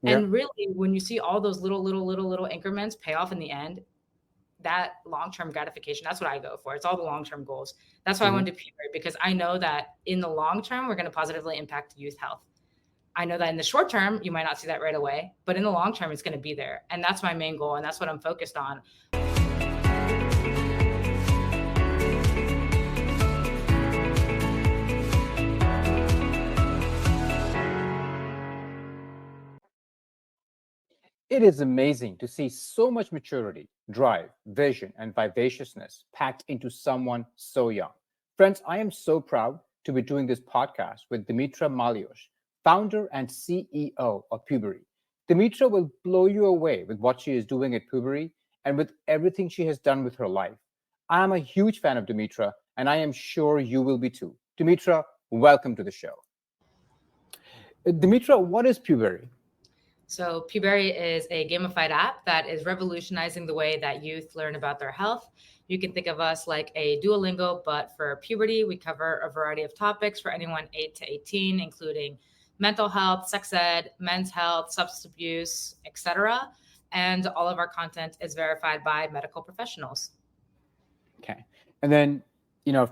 Yeah. And really, when you see all those little increments pay off in the end, that long-term gratification, that's what I go for. It's all the long-term goals. That's why I want Hmm. to do Puberry, because I know that in the long term, we're going to positively impact youth health. I know that in the short term, you might not see that right away, but in the long term, it's going to be there. And that's my main goal. And that's what I'm focused on. It is amazing to see so much maturity, drive, vision, and vivaciousness packed into someone so young. Friends, I am so proud to be doing this podcast with Dimitra Malios, founder and CEO of Puberry. Dimitra will blow you away with what she is doing at Puberry and with everything she has done with her life. I am a huge fan of Dimitra, and I am sure you will be too. Dimitra, welcome to the show. Dimitra, what is Puberry? So Puberry is a gamified app that is revolutionizing the way that youth learn about their health. You can think of us like a Duolingo, but for puberty, we cover a variety of topics for anyone 8 to 18, including mental health, sex ed, men's health, substance abuse, etc. And all of our content is verified by medical professionals. Okay. And then,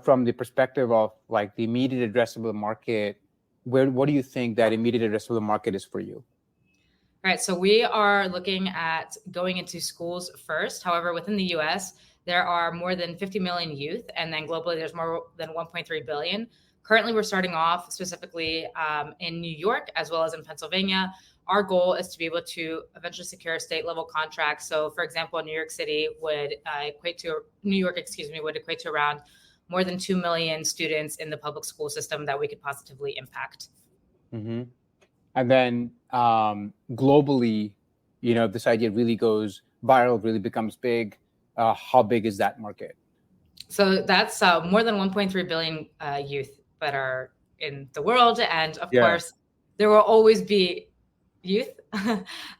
from the perspective of like the immediate addressable market, what do you think that immediate addressable market is for you? Right. So we are looking at going into schools first. However, within the US, there are more than 50 million youth, and then globally, there's more than 1.3 billion. Currently, we're starting off specifically in New York as well as in Pennsylvania. Our goal is to be able to eventually secure state level contracts. So, for example, New York City would equate to New York, excuse me, would equate to around more than 2 million students in the public school system that we could positively impact. Hmm. And then globally, this idea really goes viral, really becomes big. How big is that market? So that's more than 1.3 billion youth that are in the world. And of Yeah. course, there will always be youth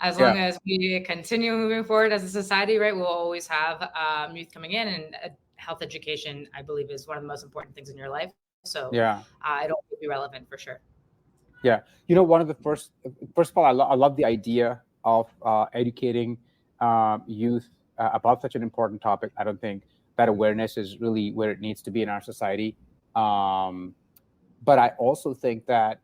as long Yeah. as we continue moving forward as a society, right? We'll always have youth coming in, and health education, I believe, is one of the most important things in your life. So Yeah. it'll be relevant for sure. Yeah. One of the first of all, I love the idea of educating youth about such an important topic. I don't think that awareness is really where it needs to be in our society. Um, but I also think that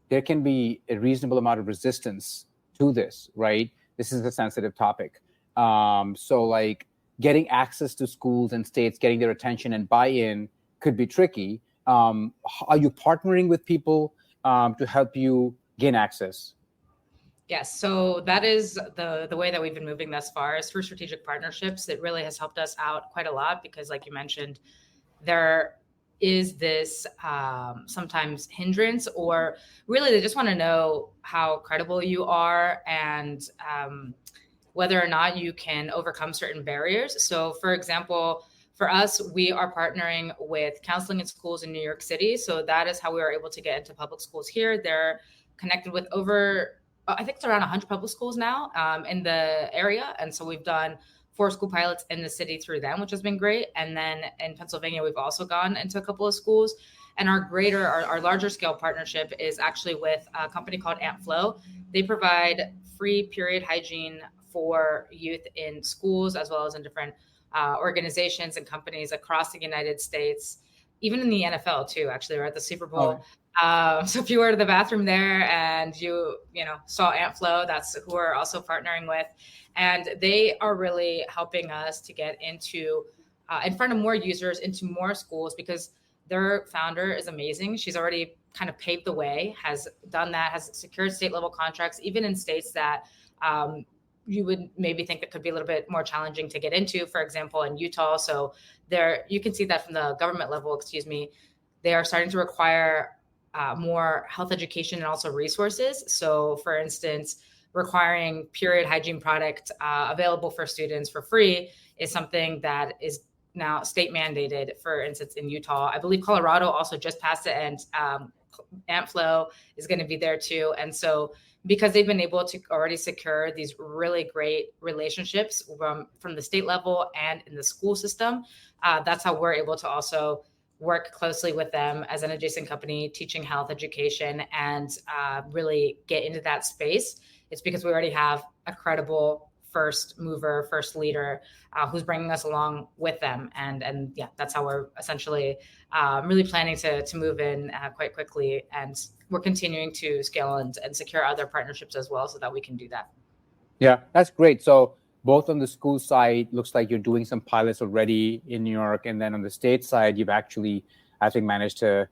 there can be a reasonable amount of resistance to this, right? This is a sensitive topic. So, like, getting access to schools and states, getting their attention and buy-in could be tricky. Are you partnering with people to help you gain access? Yes, so that is the way that we've been moving thus far is through strategic partnerships. It really has helped us out quite a lot because, like you mentioned, there is this sometimes hindrance, or really they just want to know how credible you are and whether or not you can overcome certain barriers. So, for example, for us, we are partnering with counseling in schools in New York City. So that is how we are able to get into public schools here. They're connected with over, I think it's around 100 public schools now in the area. And so we've done 4 school pilots in the city through them, which has been great. And then in Pennsylvania, we've also gone into a couple of schools. And our larger scale partnership is actually with a company called AmpFlow. They provide free period hygiene for youth in schools as well as in different organizations and companies across the United States, even in the NFL too. Actually, we're at the Super Oh, Bowl. So if you were to the bathroom there and you saw AntFlow, that's who we're also partnering with, and they are really helping us to get into in front of more users, into more schools, because their founder is amazing. She's already kind of paved the way, has done that, has secured state level contracts, even in states that you would maybe think that could be a little bit more challenging to get into, for example, in Utah. So there, you can see that from the government level, excuse me, they are starting to require more health education and also resources. So for instance, requiring period hygiene product available for students for free is something that is now state mandated. For instance, in Utah, I believe Colorado also just passed it, and AntFlow is going to be there too. And so because they've been able to already secure these really great relationships from the state level and in the school system, that's how we're able to also work closely with them as an adjacent company, teaching health education, and really get into that space. it's because we already have a credible first mover, first leader who's bringing us along with them. And yeah, that's how we're essentially really planning to move in quite quickly. And we're continuing to scale and secure other partnerships as well so that we can do that. Yeah, that's great. So both on the school side, looks like you're doing some pilots already in New York, and then on the state side, you've actually, I think, managed to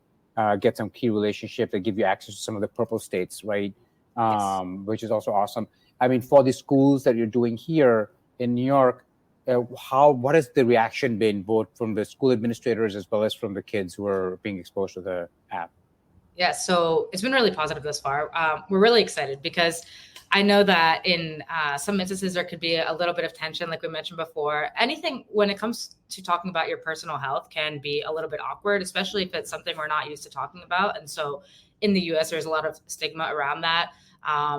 get some key relationships that give you access to some of the purple states, right? Yes. Which is also awesome. I mean, for the schools that you're doing here in New York, what has the reaction been, both from the school administrators as well as from the kids who are being exposed to the app? Yeah, so it's been really positive thus far. We're really excited because I know that in some instances there could be a little bit of tension, like we mentioned before. Anything when it comes to talking about your personal health can be a little bit awkward, especially if it's something we're not used to talking about. And so in the US, there's a lot of stigma around that,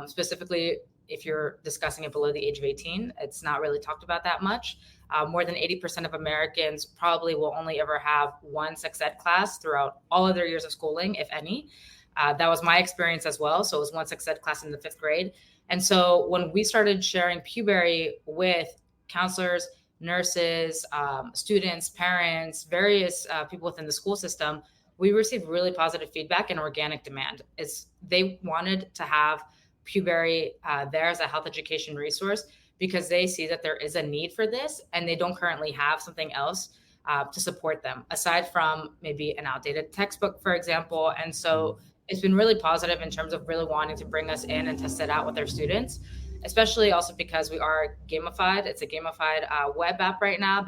specifically if you're discussing it below the age of 18. It's not really talked about that much. More than 80% of Americans probably will only ever have one sex ed class throughout all of their years of schooling, if any. That was my experience as well. So it was one sex ed class in the 5th grade. And so when we started sharing Puberry with counselors, nurses, students, parents, various people within the school system, we received really positive feedback and organic demand. Is they wanted to have Puberry there as a health education resource because they see that there is a need for this and they don't currently have something else to support them aside from maybe an outdated textbook, for example. And so it's been really positive in terms of really wanting to bring us in and test it out with their students, especially also because we are gamified. It's a gamified web app right now.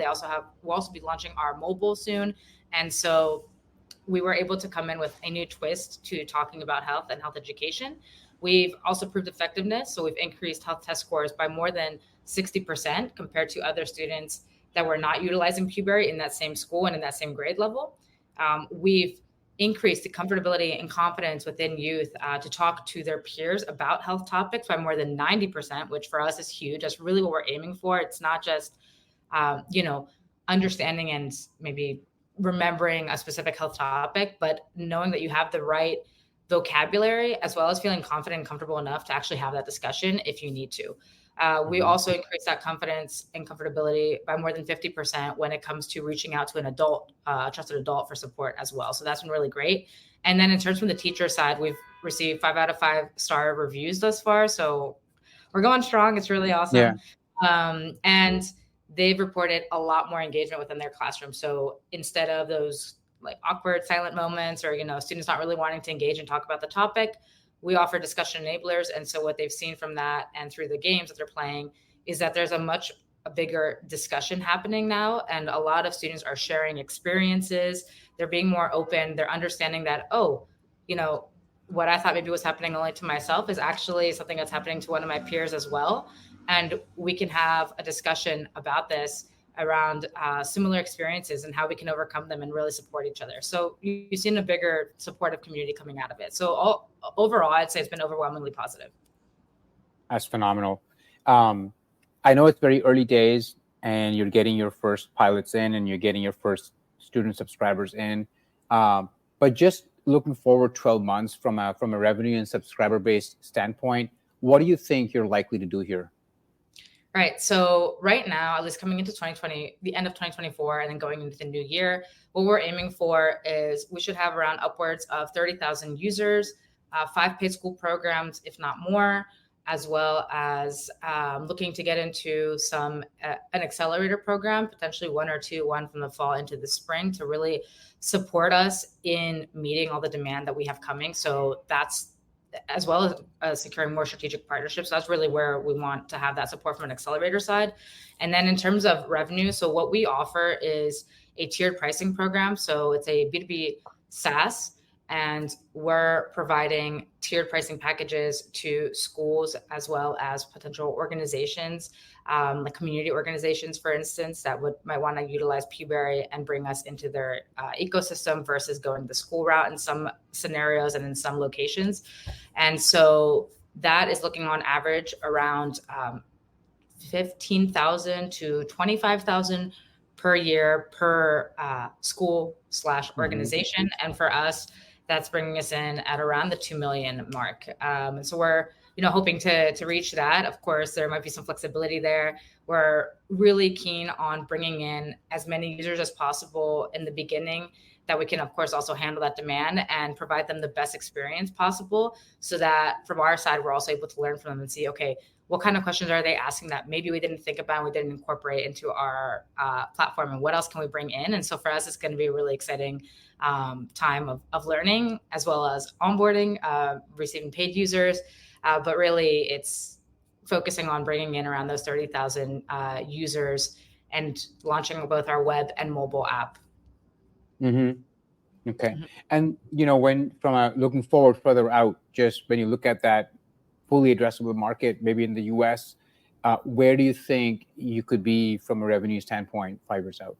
We'll also be launching our mobile soon. And so we were able to come in with a new twist to talking about health and health education. We've also proved effectiveness. So we've increased health test scores by more than 60% compared to other students that were not utilizing Puberry in that same school and in that same grade level. We've increased the comfortability and confidence within youth to talk to their peers about health topics by more than 90%, which for us is huge. That's really what we're aiming for. It's not just, understanding and maybe remembering a specific health topic, but knowing that you have the right vocabulary as well as feeling confident and comfortable enough to actually have that discussion if you need to. We also increase that confidence and comfortability by more than 50% when it comes to reaching out to an adult, a trusted adult for support as well. So that's been really great. And then in terms from the teacher side, we've received 5 out of 5 star reviews thus far. So we're going strong. It's really awesome. Yeah. And they've reported a lot more engagement within their classroom. So instead of those like awkward silent moments or, students not really wanting to engage and talk about the topic, we offer discussion enablers. And so what they've seen from that and through the games that they're playing is that there's a bigger discussion happening now. And a lot of students are sharing experiences. They're being more open. They're understanding that, what I thought maybe was happening only to myself is actually something that's happening to one of my peers as well. And we can have a discussion about this around similar experiences and how we can overcome them and really support each other. So you've seen a bigger supportive community coming out of it. So overall, I'd say it's been overwhelmingly positive. That's phenomenal. I know it's very early days and you're getting your first pilots in and you're getting your first student subscribers in. But just looking forward 12 months from a revenue and subscriber-based standpoint, what do you think you're likely to do here? Right. So right now, at least coming into 2020, the end of 2024, and then going into the new year, what we're aiming for is we should have around upwards of 30,000 users, 5 paid school programs, if not more, as well as looking to get into an accelerator program, potentially 1 or 2, one from the fall into the spring to really support us in meeting all the demand that we have coming. So that's as well as securing more strategic partnerships. That's really where we want to have that support from an accelerator side. And then in terms of revenue, so what we offer is a tiered pricing program. So it's a B2B SaaS, and we're providing tiered pricing packages to schools as well as potential organizations, like community organizations, for instance, that might want to utilize Puberry and bring us into their ecosystem versus going the school route in some scenarios and in some locations. And so that is looking on average around 15,000 to 25,000 per year per school/organization. And for us, that's bringing us in at around the 2 million mark. And so we're hoping to reach that. Of course, there might be some flexibility there. We're really keen on bringing in as many users as possible in the beginning, that we can, of course, also handle that demand and provide them the best experience possible, so that from our side, we're also able to learn from them and see, okay, what kind of questions are they asking that maybe we didn't think about and we didn't incorporate into our platform, and what else can we bring in? And so for us, it's going to be a really exciting time of learning, as well as onboarding, receiving paid users. But really, it's focusing on bringing in around those 30,000 users and launching both our web and mobile app. Mm-hmm. Okay. Mm-hmm. And, when looking forward further out, just when you look at that fully addressable market, maybe in the US, where do you think you could be from a revenue standpoint 5 years out?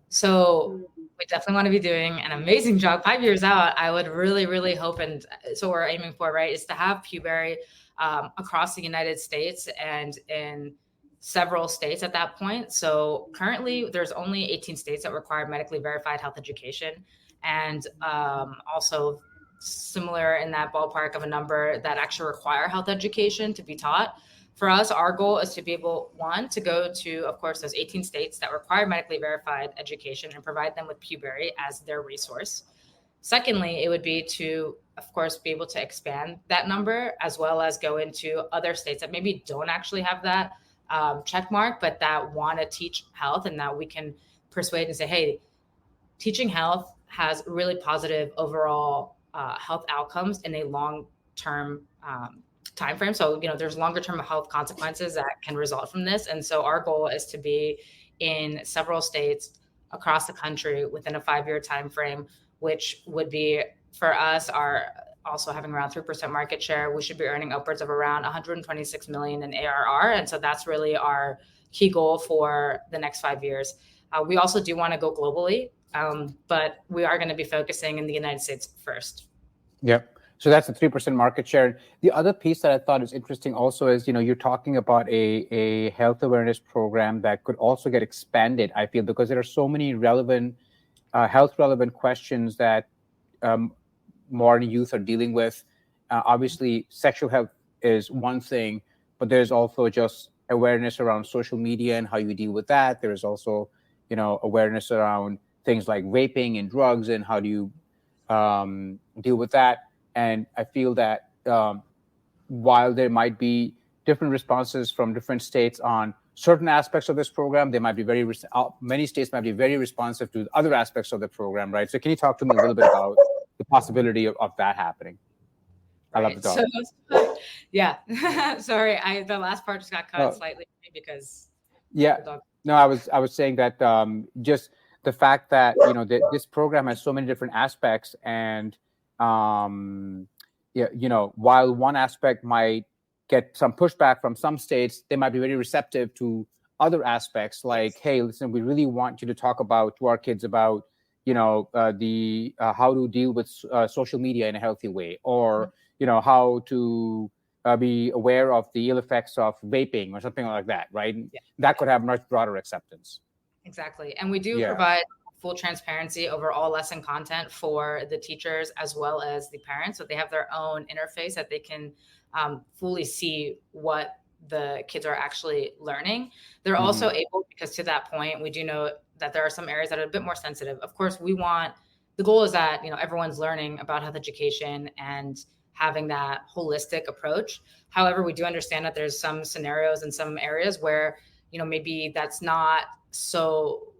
So we definitely want to be doing an amazing job 5 years out. I would really, really hope, and so we're aiming for, right, is to have Puberry across the United States and in several states at that point. So currently there's only 18 states that require medically verified health education, and also similar in that ballpark of a number that actually require health education to be taught. For us, our goal is to be able, one, to go to, of course, those 18 states that require medically verified education and provide them with Puberry as their resource. Secondly, it would be to, of course, be able to expand that number, as well as go into other states that maybe don't actually have that check mark, but that want to teach health, and that we can persuade and say, hey, teaching health has really positive overall health outcomes in a long-term time frame. So, there's longer term health consequences that can result from this. And so our goal is to be in several states across the country within a 5-year time frame, which would be, for us, our also having around 3% market share. We should be earning upwards of around 126 million in ARR. And so that's really our key goal for the next 5 years. We also do want to go globally, but we are going to be focusing in the United States first. Yep. So that's a 3% market share. The other piece that I thought is interesting also is, you're talking about a health awareness program that could also get expanded, I feel, because there are so many relevant, health relevant questions that modern youth are dealing with. Obviously, sexual health is one thing, but there's also just awareness around social media and how you deal with that. There is also, awareness around things like vaping and drugs and how do you deal with that. And I feel that while there might be different responses from different states on certain aspects of this program, they might be many states might be very responsive to other aspects of the program, right? So can you talk to me a little bit about the possibility of that happening? I love the dog. So, yeah. Sorry, the last part just got cut slightly because. Yeah. No, I was saying that just the fact that this program has so many different aspects, and while one aspect might get some pushback from some states, they might be very receptive to other aspects. Like, hey, listen, we really want you to talk to our kids about the how to deal with social media in a healthy way, or how to be aware of the ill effects of vaping or something like that, right? Yeah. That could have much broader acceptance. Exactly. And we do provide full transparency over all lesson content for the teachers as well as the parents. So they have their own interface that they can fully see what the kids are actually learning. They're also able, because to that point, we do know that there are some areas that are a bit more sensitive. Of course, the goal is that, everyone's learning about health education and having that holistic approach. However, we do understand that there's some scenarios in some areas where, maybe that's not so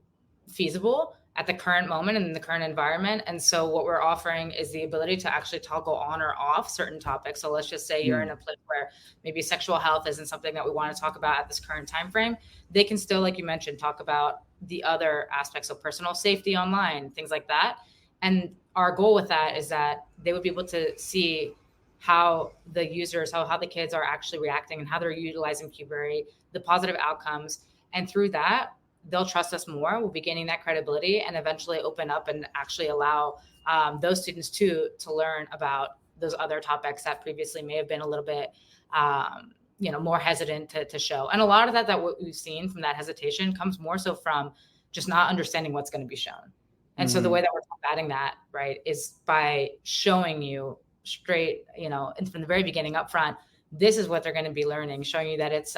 feasible at the current moment and in the current environment. And so what we're offering is the ability to actually toggle on or off certain topics. So let's just say you're in a place where maybe sexual health isn't something that we want to talk about at this current time frame. They can still, like you mentioned, talk about the other aspects of personal safety online, things like that. And our goal with that is that they would be able to see how the users, how the kids are actually reacting and how they're utilizing Puberry, the positive outcomes. And through that, they'll trust us more. We'll be gaining that credibility and eventually open up and actually allow those students to learn about those other topics that previously may have been a little bit, more hesitant to show. And a lot of that what we've seen from that hesitation comes more so from just not understanding what's going to be shown. And so the way that we're combating that, right, is by showing you straight, and from the very beginning up front, this is what they're going to be learning, showing you that it's,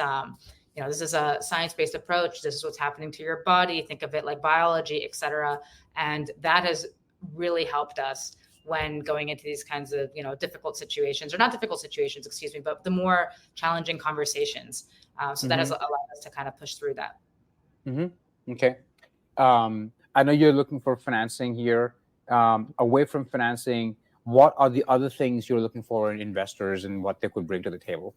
this is a science-based approach. This is what's happening to your body. Think of it like biology, et cetera. And that has really helped us when going into these kinds of, difficult situations, or not difficult situations, excuse me, but the more challenging conversations. So that has allowed us to kind of push through that. Okay. I know you're looking for financing here. Away from financing, what are the other things you're looking for in investors and what they could bring to the table?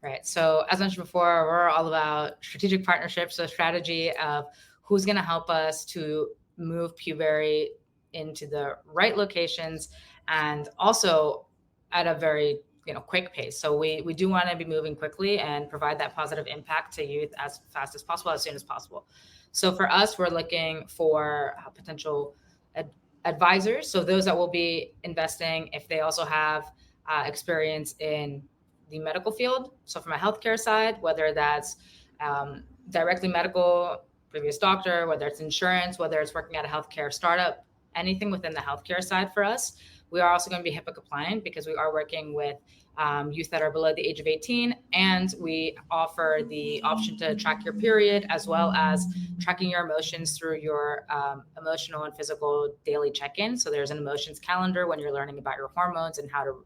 Right. So as mentioned before, we're all about strategic partnerships, so strategy of who's going to help us to move Puberry into the right locations, and also at a very quick pace. So we do want to be moving quickly and provide that positive impact to youth as fast as possible, as soon as possible. So for us, we're looking for potential advisors. So those that will be investing, if they also have experience in the medical field. So from a healthcare side, whether that's directly medical, previous doctor, whether it's insurance, whether it's working at a healthcare startup, anything within the healthcare side for us. We are also going to be HIPAA compliant because we are working with youth that are below the age of 18. And we offer the option to track your period, as well as tracking your emotions through your emotional and physical daily check-in. So there's an emotions calendar when you're learning about your hormones and how to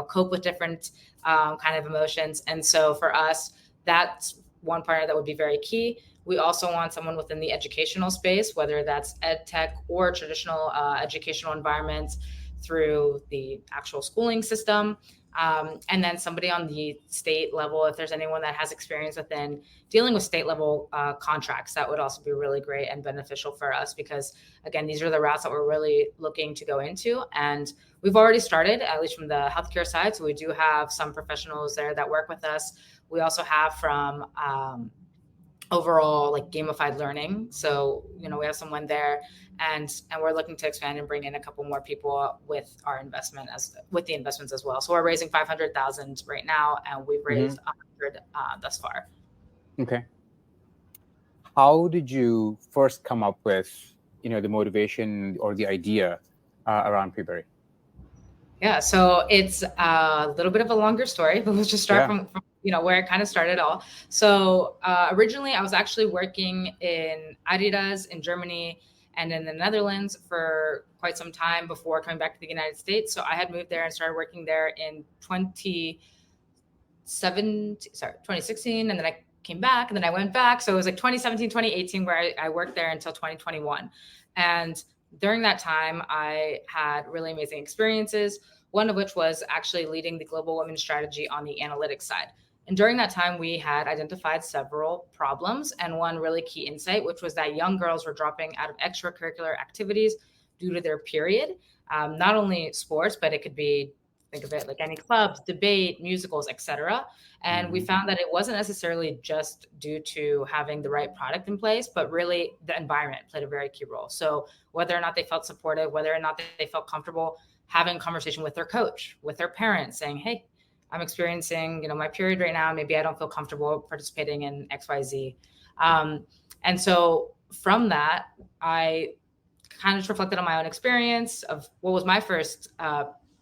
cope with different kind of emotions. And so for us, that's one partner that would be very key. We also want someone within the educational space, whether that's ed tech or traditional educational environments through the actual schooling system. And then somebody on the state level, if there's anyone that has experience within dealing with state level contracts, that would also be really great and beneficial for us, because again, these are the routes that we're really looking to go into. And we've already started, at least from the healthcare side. So we do have some professionals there that work with us. We also have from overall like gamified learning. So, we have someone there, and we're looking to expand and bring in a couple more people with our investment with the investments as well. So we're raising 500,000 right now, and we've raised 100 thus far. Okay. How did you first come up with, the motivation or the idea around Puberry? Yeah, so it's a little bit of a longer story, but let's just start from where it kind of started all. So originally I was actually working in Adidas in Germany and in the Netherlands for quite some time before coming back to the United States. So I had moved there and started working there in 2016, and then I came back, and then I went back. So it was like 2017, 2018, where I worked there until 2021. And during that time, I had really amazing experiences, one of which was actually leading the global women's strategy on the analytics side. And during that time, we had identified several problems, and one really key insight, which was that young girls were dropping out of extracurricular activities due to their period. Not only sports, but it could be, think of it like any clubs, debate, musicals, etc. And we found that it wasn't necessarily just due to having the right product in place, but really the environment played a very key role. So whether or not they felt supportive, whether or not they felt comfortable having a conversation with their coach, with their parents, saying, hey, I'm experiencing, my period right now. Maybe I don't feel comfortable participating in XYZ. And so from that, I kind of reflected on my own experience of what was my first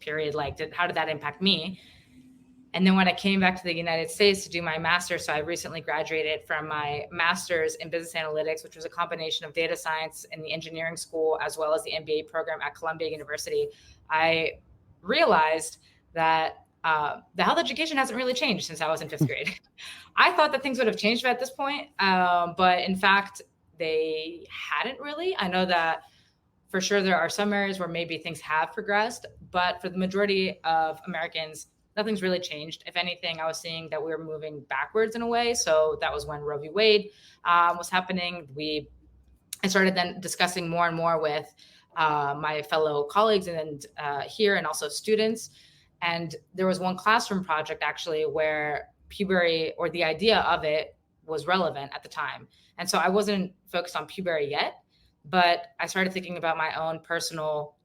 period like. How did that impact me? And then when I came back to the United States to do my master's, so I recently graduated from my master's in business analytics, which was a combination of data science in the engineering school, as well as the MBA program at Columbia University. I realized that the health education hasn't really changed since I was in fifth grade. I thought that things would have changed at this point, but in fact, they hadn't really. I know that for sure there are some areas where maybe things have progressed, but for the majority of Americans, nothing's really changed. If anything, I was seeing that we were moving backwards in a way. So that was when Roe v. Wade was happening. I started then discussing more and more with my fellow colleagues and here, and also students. And there was one classroom project actually where Puberry, or the idea of it, was relevant at the time. And so I wasn't focused on Puberry yet, but I started thinking about my own personal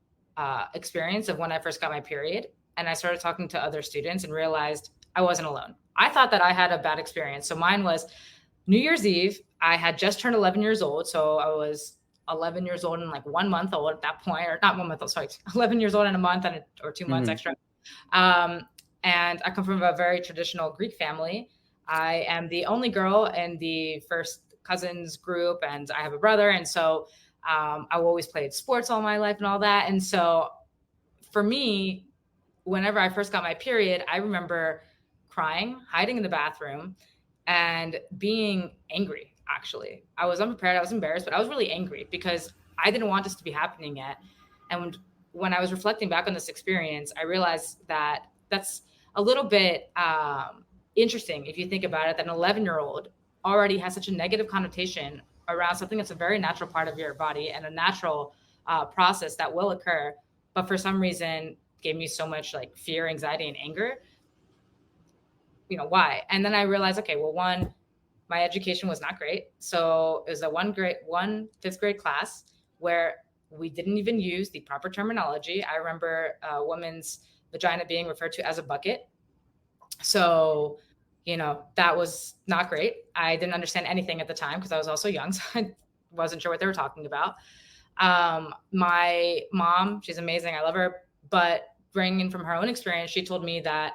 experience of when I first got my period. And I started talking to other students and realized I wasn't alone. I thought that I had a bad experience. So mine was New Year's Eve. I had just turned 11 years old. So I was 11 years old and like 1 month old at that point, or not 1 month, sorry, 11 years old and a month or 2 months extra. Um, and I come from a very traditional Greek family. I am the only girl in the first cousins group, and I have a brother. And so I've always played sports all my life and all that. And so for me, whenever I first got my period, I remember crying, hiding in the bathroom, and being angry. Actually, I was unprepared. I was embarrassed, but I was really angry because I didn't want this to be happening yet. And when I was reflecting back on this experience, I realized that that's a little bit interesting if you think about it. That an 11-year-old already has such a negative connotation around something that's a very natural part of your body and a natural process that will occur, but for some reason gave me so much like fear, anxiety, and anger. Why? And then I realized, okay, well, one, my education was not great. So it was a one fifth grade class where we didn't even use the proper terminology. I remember a woman's vagina being referred to as a bucket. So, that was not great. I didn't understand anything at the time because I was also young. So I wasn't sure what they were talking about. My mom, she's amazing. I love her. But bringing from her own experience, she told me that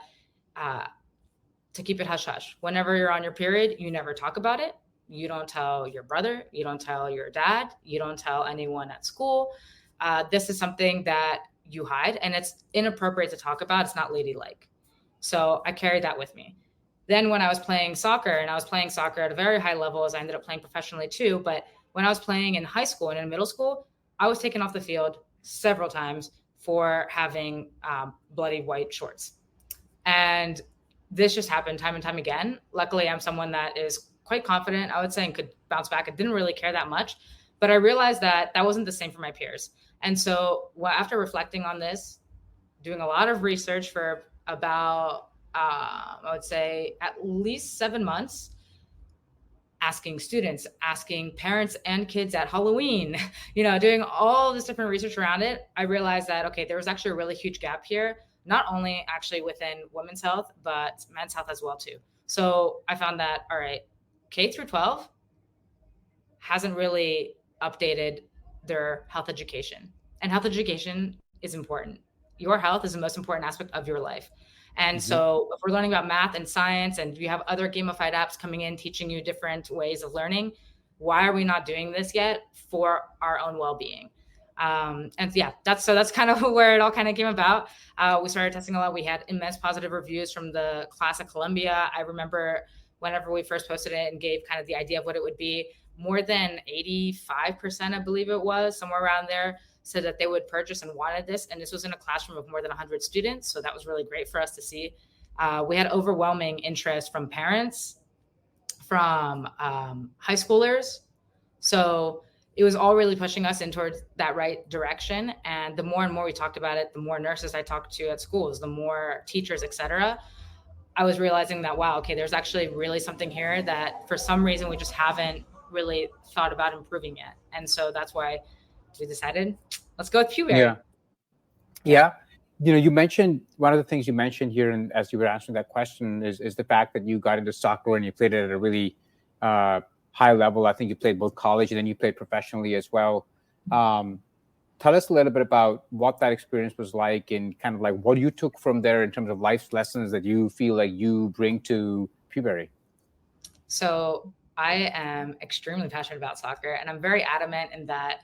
to keep it hush hush. Whenever you're on your period, you never talk about it. You don't tell your brother. You don't tell your dad. You don't tell anyone at school. This is something that you hide, and it's inappropriate to talk about. It's not ladylike. So I carried that with me. Then when I was playing soccer, and I was playing soccer at a very high level, as I ended up playing professionally too. But when I was playing in high school and in middle school, I was taken off the field several times for having bloody white shorts. And this just happened time and time again. Luckily, I'm someone that is quite confident, I would say, and could bounce back. I didn't really care that much, but I realized that that wasn't the same for my peers. And so after reflecting on this, doing a lot of research for about, I would say at least 7 months, asking students, asking parents and kids at Halloween, doing all this different research around it, I realized that, okay, there was actually a really huge gap here, not only actually within women's health, but men's health as well too. So I found that, all right, K through 12 hasn't really updated their health education. And health education is important. Your health is the most important aspect of your life. And so if we're learning about math and science, and you have other gamified apps coming in teaching you different ways of learning, why are we not doing this yet for our own well-being? And yeah, that's kind of where it all kind of came about. We started testing a lot. We had immense positive reviews from the class at Columbia. I remember whenever we first posted it and gave kind of the idea of what it would be, more than 85%, I believe it was, somewhere around there, said that they would purchase and wanted this. And this was in a classroom of more than 100 students. So that was really great for us to see. We had overwhelming interest from parents, from high schoolers. So it was all really pushing us in towards that right direction. And the more and more we talked about it, the more nurses I talked to at schools, the more teachers, et cetera, I was realizing that, wow, okay, there's actually really something here that for some reason we just haven't really thought about improving yet. And so that's why we decided, let's go with Puberry. Yeah. You mentioned, one of the things you mentioned here, and as you were answering that question, is the fact that you got into soccer and you played it at a really high level. I think you played both college and then you played professionally as well. Tell us a little bit about what that experience was like, and kind of like what you took from there in terms of life's lessons that you feel like you bring to Puberry. So I am extremely passionate about soccer, and I'm very adamant in that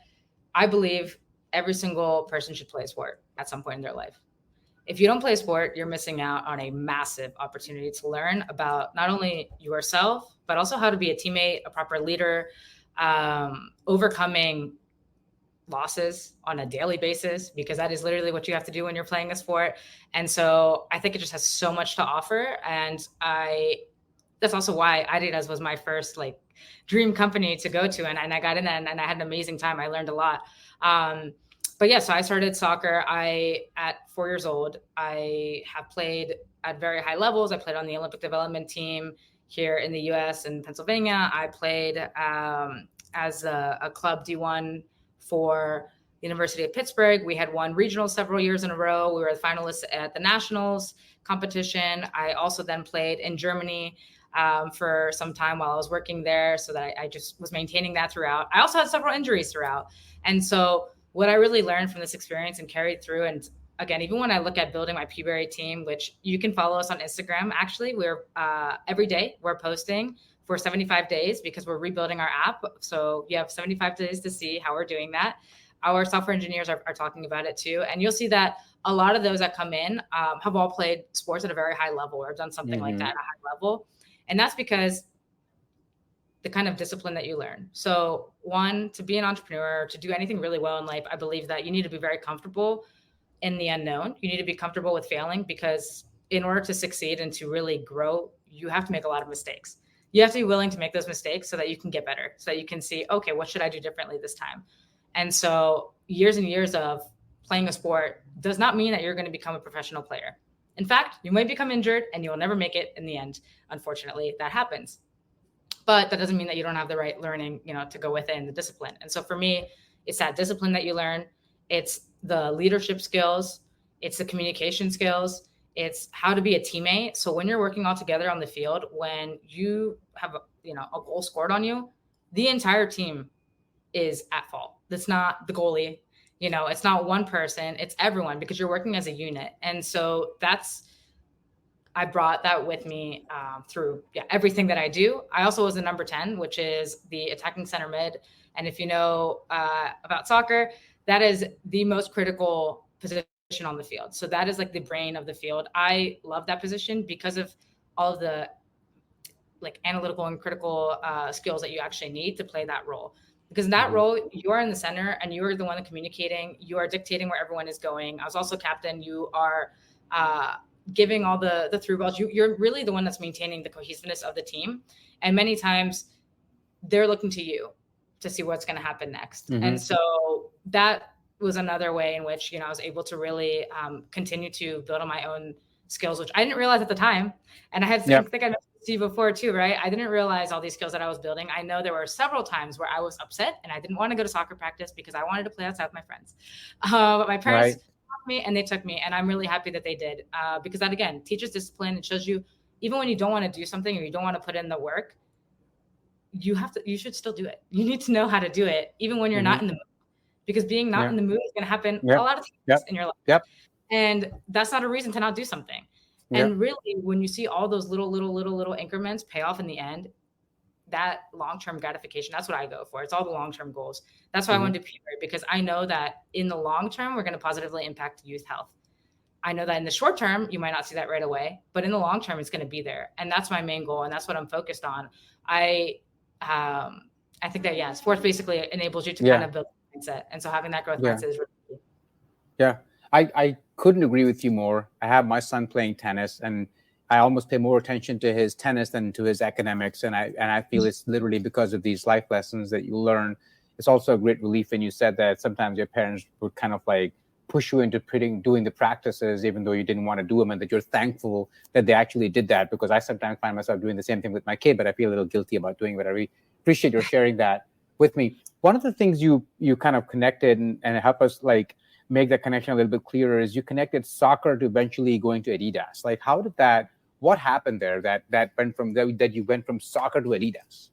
I believe every single person should play a sport at some point in their life. If you don't play a sport, you're missing out on a massive opportunity to learn about not only yourself, but also how to be a teammate, a proper leader, overcoming losses on a daily basis, because that is literally what you have to do when you're playing a sport. And so I think it just has so much to offer. And that's also why Adidas was my first like dream company to go to. And I got in and I had an amazing time. I learned a lot. But yeah, so I started soccer. At 4 years old, I have played at very high levels. I played on the Olympic development team here in the US and Pennsylvania. I played as a club D1 for the University of Pittsburgh. We had won regionals several years in a row. We were the finalists at the nationals competition. I also then played in Germany for some time while I was working there, so that I just was maintaining that throughout. I also had several injuries throughout. And so what I really learned from this experience and carried through, and again, even when I look at building my Puberry team, which you can follow us on Instagram, actually, we're every day we're posting for 75 days because we're rebuilding our app. So you have 75 days to see how we're doing that. Our software engineers are talking about it too. And you'll see that a lot of those that come in have all played sports at a very high level or done something like that at a high level. And that's because the kind of discipline that you learn. So one, to be an entrepreneur, to do anything really well in life, I believe that you need to be very comfortable in the unknown. You need to be comfortable with failing, because in order to succeed and to really grow, you have to make a lot of mistakes. You have to be willing to make those mistakes so that you can get better, so that you can see, okay, what should I do differently this time? And so years and years of playing a sport does not mean that you're going to become a professional player. In fact, you might become injured and you will never make it in the end. Unfortunately, that happens. But that doesn't mean that you don't have the right learning, to go within the discipline. And so for me, it's that discipline that you learn. It's the leadership skills. It's the communication skills. It's how to be a teammate. So when you're working all together on the field, when you have a goal scored on you, the entire team is at fault. That's not the goalie. It's not one person. It's everyone, because you're working as a unit. And so I brought that with me through everything that I do. I also was the number 10, which is the attacking center mid. And if you know about soccer, that is the most critical position on the field. So that is like the brain of the field. I love that position because of all of the analytical and critical skills that you actually need to play that role. Because in that role, you are in the center and you are the one communicating. You are dictating where everyone is going. I was also captain. You are giving all the through balls. You're really the one that's maintaining the cohesiveness of the team. And many times they're looking to you to see what's going to happen next. And so that was another way in which, I was able to really continue to build on my own skills, which I didn't realize at the time. And I think I mentioned to you before too, right? I didn't realize all these skills that I was building. I know there were several times where I was upset and I didn't want to go to soccer practice because I wanted to play outside with my friends. But my parents took me, and they took me, and I'm really happy that they did, because that, again, teaches discipline. It shows you, even when you don't want to do something or you don't want to put in the work, you should still do it. You need to know how to do it, even when you're not in the mood, because being not in the mood is going to happen a lot of times in your life. And that's not a reason to not do something. And really, when you see all those little increments pay off in the end, that long-term gratification, that's what I go for. It's all the long-term goals. That's why I want to do Puberry, because I know that in the long term, we're going to positively impact youth health. I know that in the short term, you might not see that right away, but in the long term, it's going to be there. And that's my main goal. And that's what I'm focused on. I think that, sports basically enables you to kind of build a mindset. And so having that growth mindset is really key. Yeah. I couldn't agree with you more. I have my son playing tennis, and I almost pay more attention to his tennis than to his academics. And I feel it's literally because of these life lessons that you learn. It's also a great relief when you said that sometimes your parents would kind of push you into doing the practices, even though you didn't want to do them, and that you're thankful that they actually did that, because I sometimes find myself doing the same thing with my kid, but I feel a little guilty about doing it. I really appreciate your sharing that with me. One of the things you kind of connected and help us make that connection a little bit clearer is you connected soccer to eventually going to Adidas. How did what happened there that went from that you went from soccer to Adidas?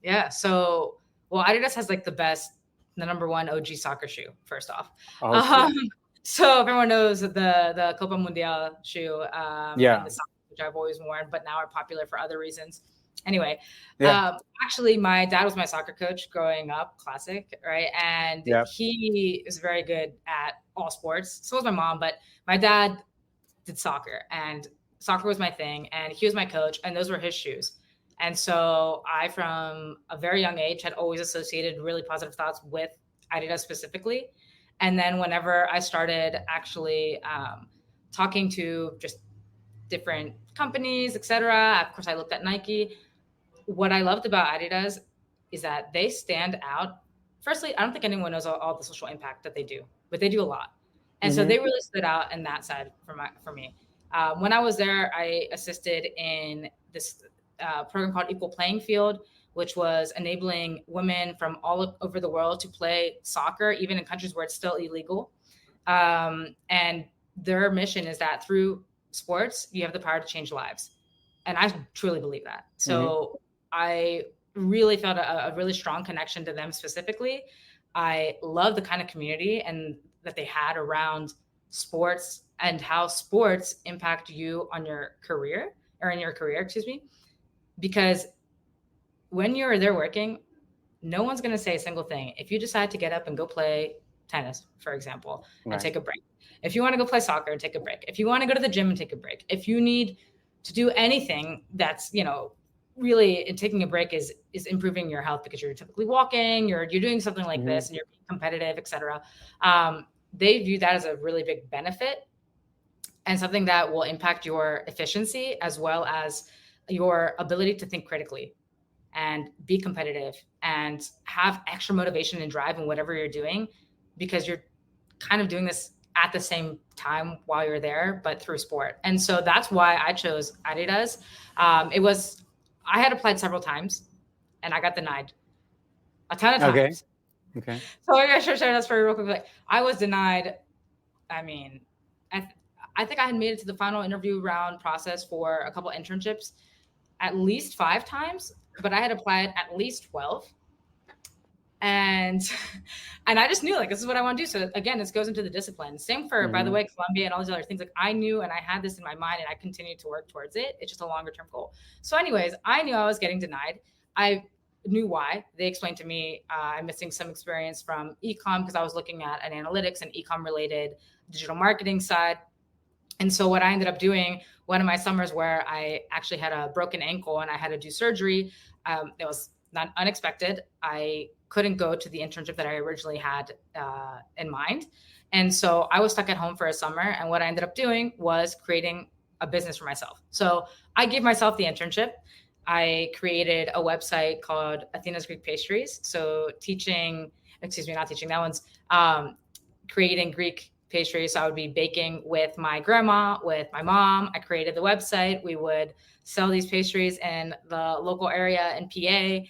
Yeah. So, Adidas has the number one OG soccer shoe, first off. So everyone knows the Copa Mundial shoe, and the soccer, which I've always worn, but now are popular for other reasons. Anyway, actually, my dad was my soccer coach growing up, classic, right? And he is very good at all sports. So was my mom, but my dad did soccer, and soccer was my thing, and he was my coach, and those were his shoes. And so I, from a very young age, had always associated really positive thoughts with Adidas specifically. And then whenever I started actually talking to just different companies, etc., of course, I looked at Nike. What I loved about Adidas is that they stand out. Firstly, I don't think anyone knows all the social impact that they do, but they do a lot. And so they really stood out in that side for me. When I was there, I assisted in this program called Equal Playing Field, which was enabling women from all over the world to play soccer, even in countries where it's still illegal. And their mission is that through sports, you have the power to change lives. And I truly believe that. So I really felt a really strong connection to them specifically. I love the kind of community and that they had around sports and how sports impact you on your career or in your career, excuse me, because when you're there working, no one's going to say a single thing. If you decide to get up and go play tennis, for example, and take a break, if you want to go play soccer and take a break, if you want to go to the gym and take a break, if you need to do anything that's, really taking a break is improving your health because you're typically walking, you're doing something like this and you're being competitive, etc. They view that as a really big benefit and something that will impact your efficiency as well as your ability to think critically and be competitive and have extra motivation and drive in whatever you're doing, because you're kind of doing this at the same time while you're there, but through sport. And so that's why I chose Adidas. I had applied several times and I got denied a ton of times. Okay. So maybe I should share that story real quick. I was denied. I mean, I think I had made it to the final interview round process for a couple internships at least 5 times, but I had applied at least 12. And I just knew this is what I want to do. So again, this goes into the discipline. Same for, by the way, Columbia and all these other things. I knew and I had this in my mind and I continued to work towards it. It's just a longer term goal. So anyways, I knew I was getting denied. I knew why. They explained to me I'm missing some experience from e-com because I was looking at an analytics and e-com related digital marketing side. And so what I ended up doing, one of my summers where I actually had a broken ankle and I had to do surgery, it was not unexpected. I couldn't go to the internship that I originally had in mind. And so I was stuck at home for a summer. And what I ended up doing was creating a business for myself. So I gave myself the internship. I created a website called Athena's Greek Pastries. So creating Greek pastries. So I would be baking with my grandma, with my mom. I created the website. We would sell these pastries in the local area in PA.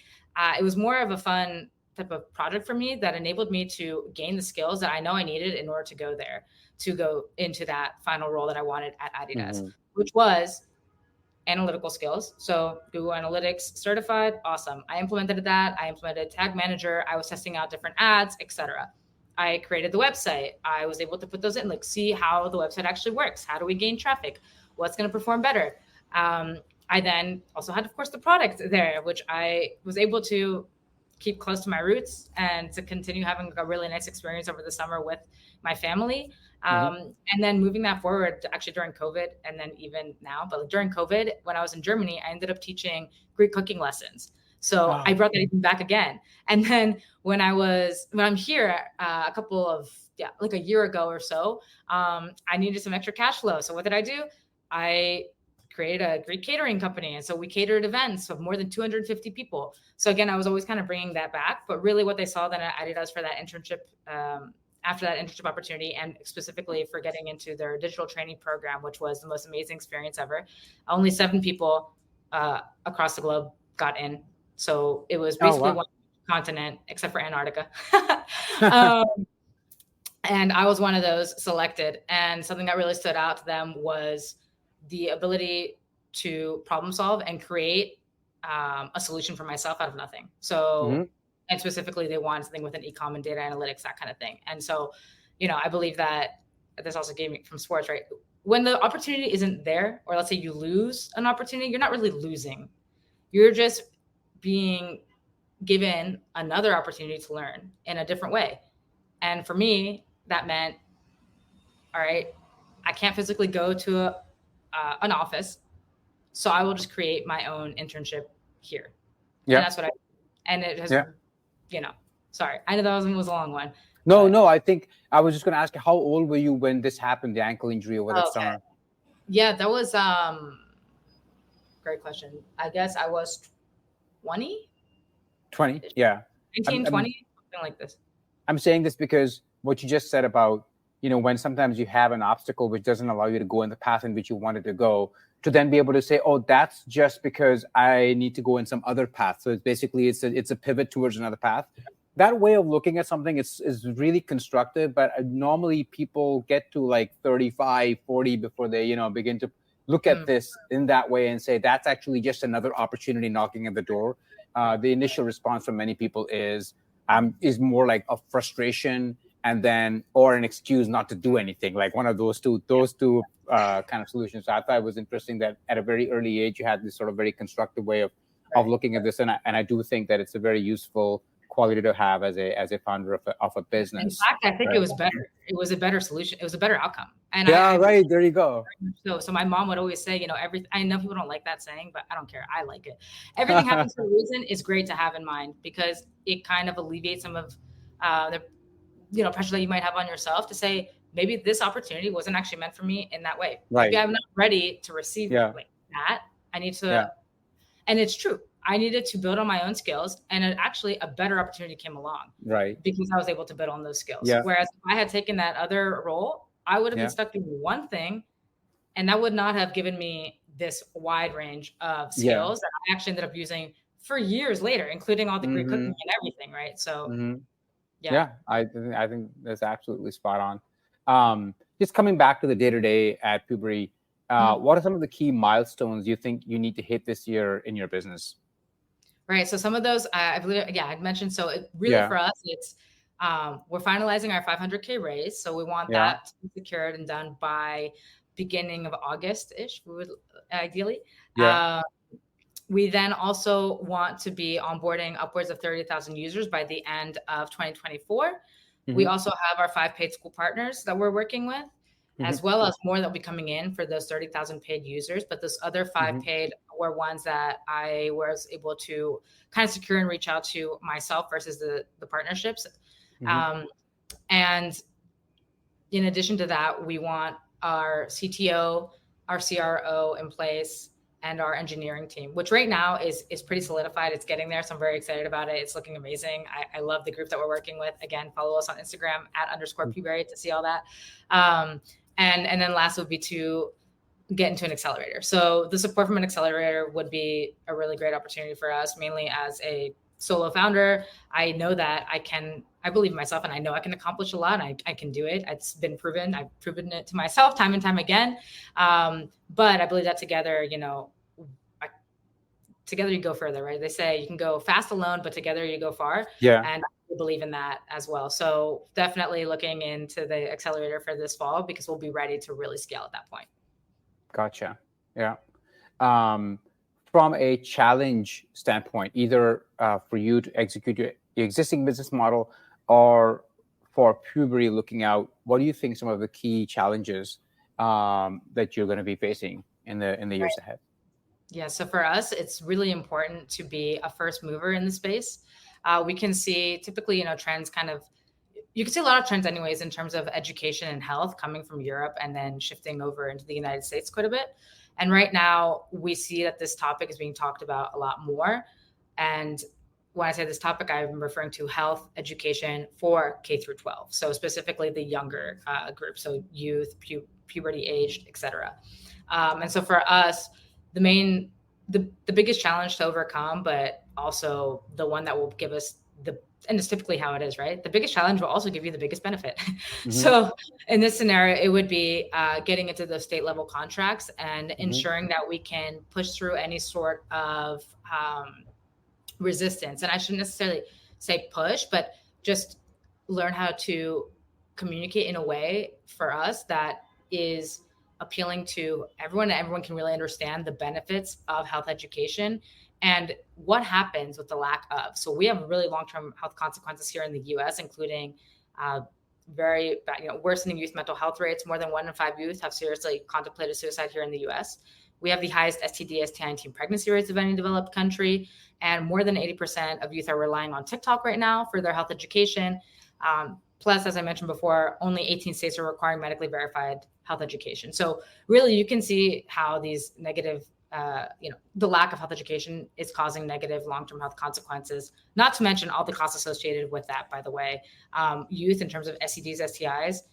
It was more of a fun type of project for me that enabled me to gain the skills that I know I needed in order to go there, to go into that final role that I wanted at Adidas, which was analytical skills. So Google Analytics certified, awesome. I implemented that. I implemented Tag Manager. I was testing out different ads, etc. I created the website. I was able to put those in, see how the website actually works. How do we gain traffic? What's going to perform better? I then also had, of course, the product there, which I was able to keep close to my roots and to continue having a really nice experience over the summer with my family. And then moving that forward, actually during COVID, and then even now, but during COVID, when I was in Germany, I ended up teaching Greek cooking lessons. So I brought that even back again. And then when I'm here, a year ago or so, I needed some extra cash flow. So what did I do? I created a Greek catering company. And so we catered events of more than 250 people. So again, I was always kind of bringing that back, but really what they saw then at Adidas for that internship, after that internship opportunity, and specifically for getting into their digital training program, which was the most amazing experience ever. Only 7 people across the globe got in. So it was basically one continent, except for Antarctica. And I was one of those selected. And something that really stood out to them was the ability to problem solve and create a solution for myself out of nothing. So, and specifically they wanted something with an e-com and data analytics, that kind of thing. And so, I believe that this also gave me from sports, right? When the opportunity isn't there, or let's say you lose an opportunity, you're not really losing. You're just being given another opportunity to learn in a different way. And for me, that meant, all right, I can't physically go to an office, so I will just create my own internship here. Yeah. And that's what and it has, sorry, I know that was a long one. No, I think I was just going to ask you, how old were you when this happened, the ankle injury over the summer? Yeah, that was, great question. I guess I was 20, yeah. 19, 20, something like this. I'm saying this because what you just said about, when sometimes you have an obstacle which doesn't allow you to go in the path in which you wanted to go, to then be able to say, oh, that's just because I need to go in some other path. So it's basically, it's a pivot towards another path. That way of looking at something is really constructive, but normally people get to 35, 40 before they, begin to look at this in that way and say, that's actually just another opportunity knocking at the door. The initial response from many people is more like a frustration and then, or an excuse not to do anything, like one of those two kind of solutions. So I thought it was interesting that at a very early age, you had this sort of very constructive way of looking at this. And I do think that it's a very useful quality to have as a founder of a business. In fact, I think it was better. It was a better solution. It was a better outcome. And right. There you go. So my mom would always say, I know people don't like that saying, but I don't care. I like it. Everything happens for a reason is great to have in mind, because it kind of alleviates some of the pressure that you might have on yourself to say, maybe this opportunity wasn't actually meant for me in that way. Right. Maybe I'm not ready to receive like that. I need to, and it's true. I needed to build on my own skills, and actually a better opportunity came along. Right. Because I was able to build on those skills. Yeah. Whereas if I had taken that other role, I would have been stuck doing one thing, and that would not have given me this wide range of skills that I actually ended up using for years later, including all the great cooking and everything. Right. So I think that's absolutely spot on. Just coming back to the day-to-day at Puberry, what are some of the key milestones you think you need to hit this year in your business? Right. So some of those, I believe, I'd mentioned. So it really for us, it's we're finalizing our 500K raise. So we want that to be secured and done by beginning of August-ish. We would ideally. We then also want to be onboarding upwards of 30,000 users by the end of 2024. We also have our 5 paid school partners that we're working with, as well as more that will be coming in for those 30,000 paid users. But those other 5 paid were ones that I was able to kind of secure and reach out to myself versus the partnerships. And in addition to that, we want our CTO, our CRO in place, and our engineering team, which right now is pretty solidified. It's getting there. So I'm very excited about it. It's looking amazing. I love the group that we're working with. Again, follow us on Instagram @_Puberry to see all that. And then last would be to get into an accelerator. So the support from an accelerator would be a really great opportunity for us, mainly as a solo founder. I know that I believe in myself, and I know I can accomplish a lot. I can do it. It's been proven. I've proven it to myself time and time again. But I believe that together, together you go further, right? They say you can go fast alone, but together you go far. Yeah. And I believe in that as well. So definitely looking into the accelerator for this fall, because we'll be ready to really scale at that point. Gotcha. Yeah. From a challenge standpoint, either for you to execute your existing business model or for Puberry looking out, what do you think some of the key challenges that you're going to be facing in the years ahead? Yeah. So for us, it's really important to be a first mover in the space. We can see typically, trends you can see a lot of trends anyways in terms of education and health coming from Europe and then shifting over into the United States quite a bit. And right now we see that this topic is being talked about a lot more. And when I say this topic, I'm referring to health education for K through 12. So specifically the younger group, so youth, puberty aged, et cetera. And so for us, the biggest challenge to overcome, but also the one that will give us and it's typically how it is, right? The biggest challenge will also give you the biggest benefit. So in this scenario, it would be getting into the state level contracts and ensuring that we can push through any sort of resistance. And I shouldn't necessarily say push, but just learn how to communicate in a way for us that is appealing to everyone, and everyone can really understand the benefits of health education and what happens with the lack of. So we have really long-term health consequences here in the US, including very bad, worsening youth mental health rates. More than 1 in 5 youth have seriously contemplated suicide here in the US. We have the highest STD, STI, and teen pregnancy rates of any developed country. And more than 80% of youth are relying on TikTok right now for their health education. Plus, as I mentioned before, only 18 states are requiring medically verified health education. So really, you can see how these negative, the lack of health education is causing negative long-term health consequences, not to mention all the costs associated with that, by the way. Youth, in terms of STDs, STIs,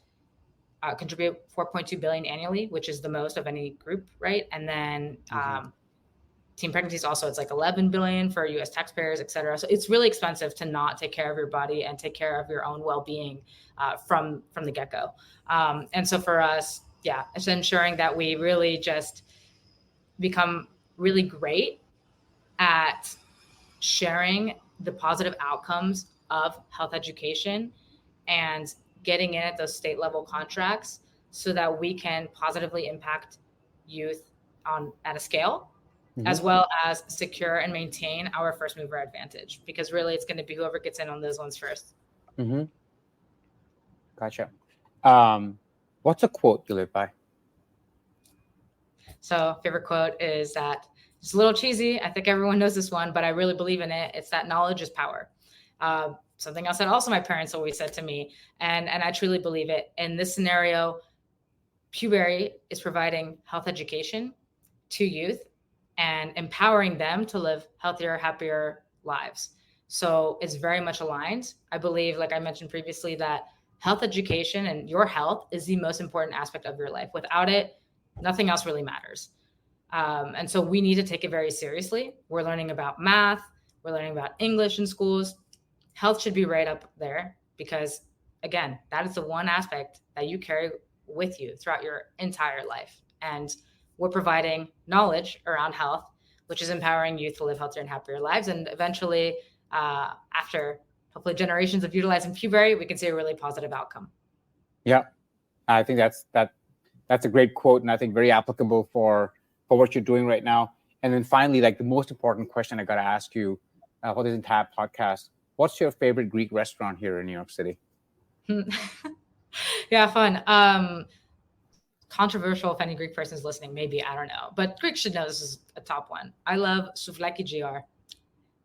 contribute $4.2 billion annually, which is the most of any group, right? And then teen pregnancies also, it's like 11 billion for US taxpayers, et cetera. So it's really expensive to not take care of your body and take care of your own well-being from the get-go. And so for us, it's ensuring that we really just become really great at sharing the positive outcomes of health education and getting in at those state level contracts so that we can positively impact youth at a scale, as well as secure and maintain our first mover advantage, because really it's going to be whoever gets in on those ones first. Gotcha. What's a quote you live by? So favorite quote is that, it's a little cheesy, I think everyone knows this one, but I really believe in it. It's that knowledge is power. Something else that also my parents always said to me, and I truly believe it. In this scenario, Puberry is providing health education to youth and empowering them to live healthier, happier lives. So it's very much aligned. I believe, like I mentioned previously, that health education and your health is the most important aspect of your life. Without it, nothing else really matters. And so we need to take it very seriously. We're learning about math. We're learning about English in schools. Health should be right up there because, again, that is the one aspect that you carry with you throughout your entire life. And we're providing knowledge around health, which is empowering youth to live healthier and happier lives. And eventually, after hopefully generations of utilizing Puberry, we can see a really positive outcome. Yeah, I think that's a great quote, and I think very applicable for what you're doing right now. And then finally, like the most important question I got to ask you for this entire podcast: what's your favorite Greek restaurant here in New York City? Yeah, fun. Controversial if any Greek person is listening, maybe, I don't know. But Greeks should know this is a top one. I love Souvlaki GR.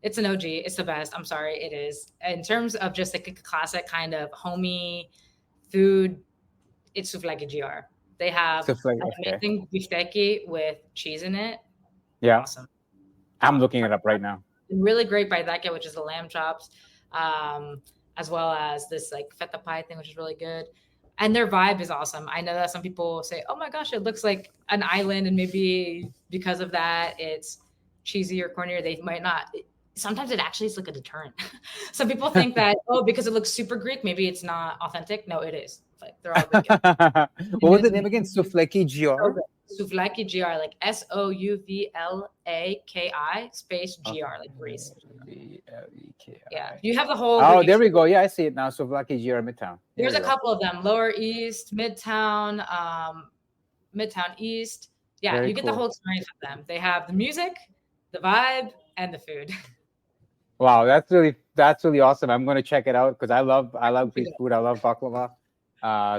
It's an OG. It's the best. I'm sorry, it is. In terms of just like a classic kind of homey food, it's Souvlaki GR. They have an amazing beefsteak with cheese in it. Yeah. Awesome. I'm looking it up right now. Really great paidakya, which is the lamb chops, as well as this like feta pie thing, which is really good. And their vibe is awesome. I know that some people say, oh my gosh, it looks like an island. And maybe because of that, it's cheesy or corny, or they might not. Sometimes it actually is like a deterrent. Some people think that, because it looks super Greek, maybe it's not authentic. No, it is. Like they're all Greek. What was the name again? Souvlaki GR? Souvlaki GR, like SOUVLAKI space GR, like Greece. Yeah, you have the whole. Oh, there we go. Yeah, I see it now. Souvlaki GR Midtown. There's a couple of them: Lower East, Midtown, Midtown East. Yeah, very you get the whole experience with them. They have the music, the vibe, and the food. Wow, that's really awesome. I'm going to check it out because I love Greek food. I love baklava.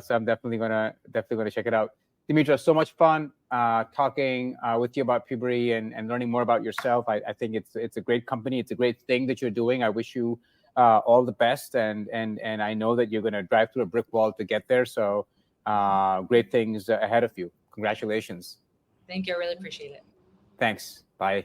So I'm definitely gonna check it out. Dimitra, so much fun talking with you about Puberry and learning more about yourself. I think it's a great company. It's a great thing that you're doing. I wish you all the best, and I know that you're gonna drive through a brick wall to get there. So great things ahead of you. Congratulations. Thank you. I really appreciate it. Thanks. Bye.